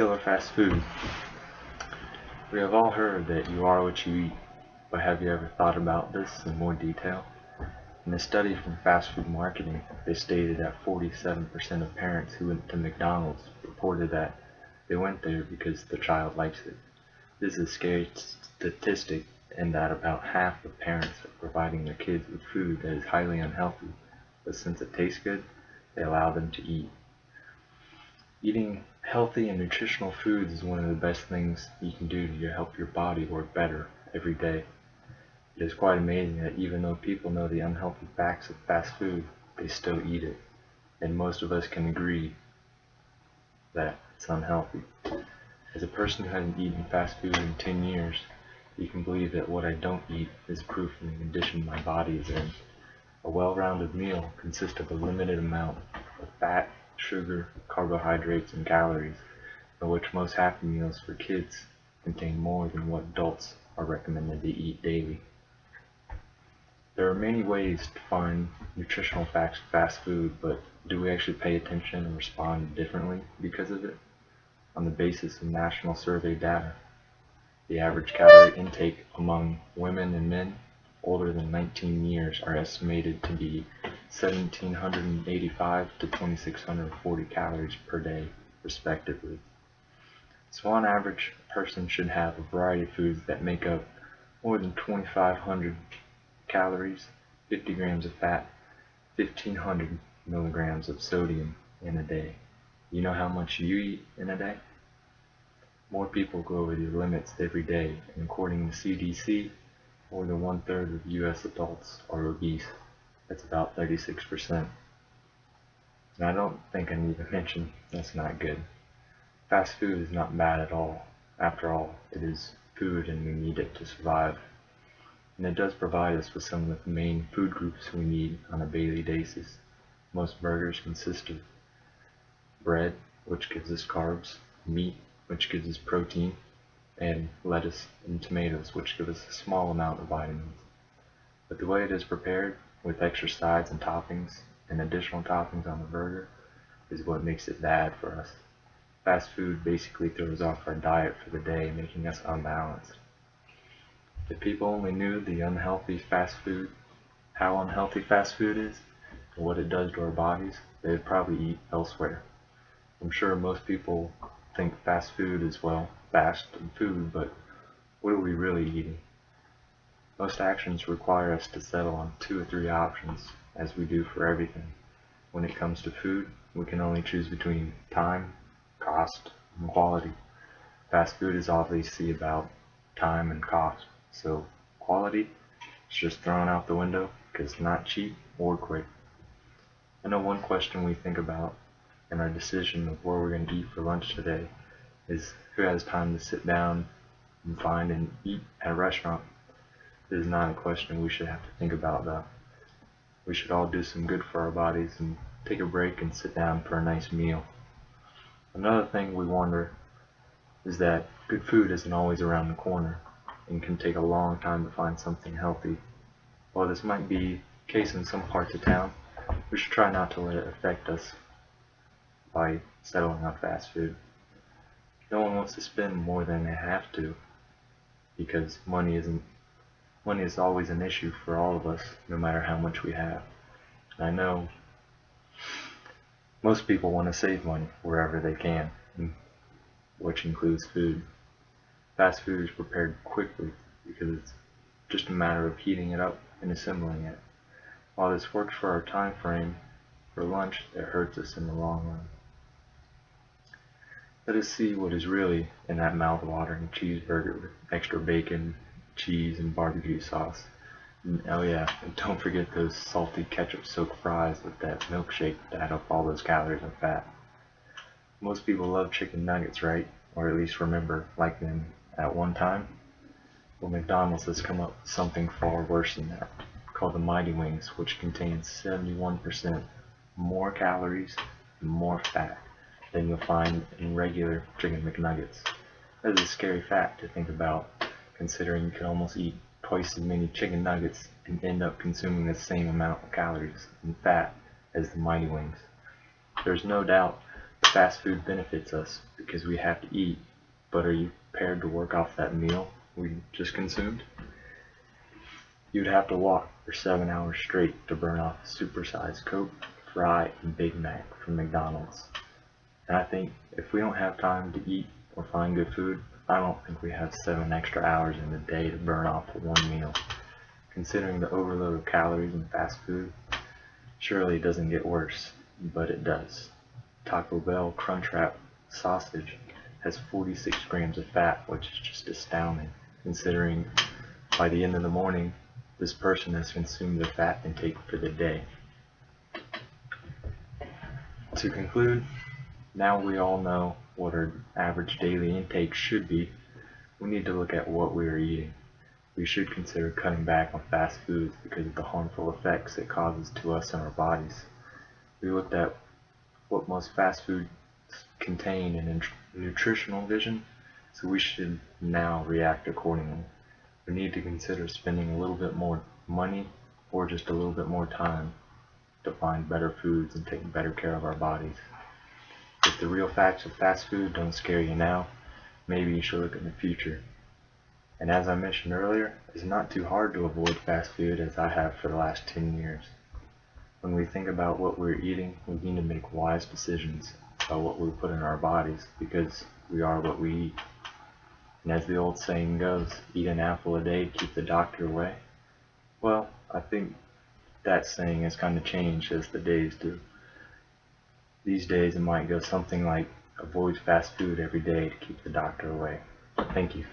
killer fast food. We have all heard that you are what you eat, but have you ever thought about this in more detail? In a study from Fast Food Marketing, they stated that 47% of parents who went to McDonald's reported that they went there because the child likes it. This is a scary statistic in that about half of parents are providing their kids with food that is highly unhealthy, but since it tastes good, they allow them to eat. Eating healthy and nutritional foods is one of the best things you can do to help your body work better every day. It is quite amazing that even though people know the unhealthy facts of fast food, they still eat it. And most of us can agree that it's unhealthy. As a person who hasn't eaten fast food in 10 years, you can believe that what I don't eat is proof of the condition my body is in. A well-rounded meal consists of a limited amount of fat, sugar, carbohydrates, and calories, of which most Happy Meals for kids contain more than what adults are recommended to eat daily. There are many ways to find nutritional facts of fast food, but do we actually pay attention and respond differently because of it? On the basis of national survey data, the average calorie intake among women and men older than 19 years are estimated to be 1,785 to 2,640 calories per day, respectively. So on average, a person should have a variety of foods that make up more than 2,500 calories, 50 grams of fat, 1,500 milligrams of sodium in a day. You know how much you eat in a day? More people go over these limits every day, and according to CDC, more than 1/3 of US adults are obese. That's about 36%. And I don't think I need to mention that's not good. Fast food is not bad at all. After all, it is food and we need it to survive. And it does provide us with some of the main food groups we need on a daily basis. Most burgers consist of bread, which gives us carbs, meat, which gives us protein, and lettuce and tomatoes, which give us a small amount of vitamins. But the way it is prepared, with extra sides and toppings, and additional toppings on the burger, is what makes it bad for us. Fast food basically throws off our diet for the day, making us unbalanced. If people only knew the how unhealthy fast food is, and what it does to our bodies, they would probably eat elsewhere. I'm sure most people think fast food is, well, fast food, but what are we really eating? Most actions require us to settle on 2 or 3 options, as we do for everything. When it comes to food, we can only choose between time, cost, and quality. Fast food is obviously about time and cost, so quality is just thrown out the window because it's not cheap or quick. I know one question we think about in our decision of where we're going to eat for lunch today is who has time to sit down and find and eat at a restaurant. This is not a question we should have to think about though. We should all do some good for our bodies and take a break and sit down for a nice meal. Another thing we wonder is that good food isn't always around the corner and can take a long time to find something healthy. While this might be the case in some parts of town, we should try not to let it affect us by settling on fast food. No one wants to spend more than they have to because money is always an issue for all of us, no matter how much we have. And I know most people want to save money wherever they can, which includes food. Fast food is prepared quickly because it's just a matter of heating it up and assembling it. While this works for our time frame, for lunch, it hurts us in the long run. Let us see what is really in that mouth-watering cheeseburger with extra bacon, cheese, and barbecue sauce. And, oh yeah, and don't forget those salty ketchup-soaked fries with that milkshake to add up all those calories and fat. Most people love chicken nuggets, right? Or at least remember liking them at one time. Well, McDonald's has come up with something far worse than that, called the Mighty Wings, which contains 71% more calories and more fat than you'll find in regular chicken McNuggets. That is a scary fact to think about, considering you can almost eat twice as many chicken nuggets and end up consuming the same amount of calories and fat as the Mighty Wings. There's no doubt the fast food benefits us because we have to eat, but are you prepared to work off that meal we just consumed? You'd have to walk for 7 hours straight to burn off a supersized Coke, fry, and Big Mac from McDonald's. And I think if we don't have time to eat or find good food, I don't think we have 7 extra hours in the day to burn off for one meal. Considering the overload of calories in fast food, surely it doesn't get worse, but it does. Taco Bell Crunchwrap sausage has 46 grams of fat, which is just astounding, considering by the end of the morning, this person has consumed their fat intake for the day. To conclude, now we all know what our average daily intake should be. We need to look at what we are eating. We should consider cutting back on fast foods because of the harmful effects it causes to us and our bodies. We looked at what most fast foods contain in nutritional vision, so we should now react accordingly. We need to consider spending a little bit more money or just a little bit more time to find better foods and take better care of our bodies. If the real facts of fast food don't scare you now, maybe you should look in the future. And as I mentioned earlier, it's not too hard to avoid fast food as I have for the last 10 years. When we think about what we're eating, we need to make wise decisions about what we put in our bodies because we are what we eat. And as the old saying goes, eat an apple a day, keep the doctor away. Well, I think that saying has kind of changed as the days do. These days it might go something like, avoid fast food every day to keep the doctor away. Thank you.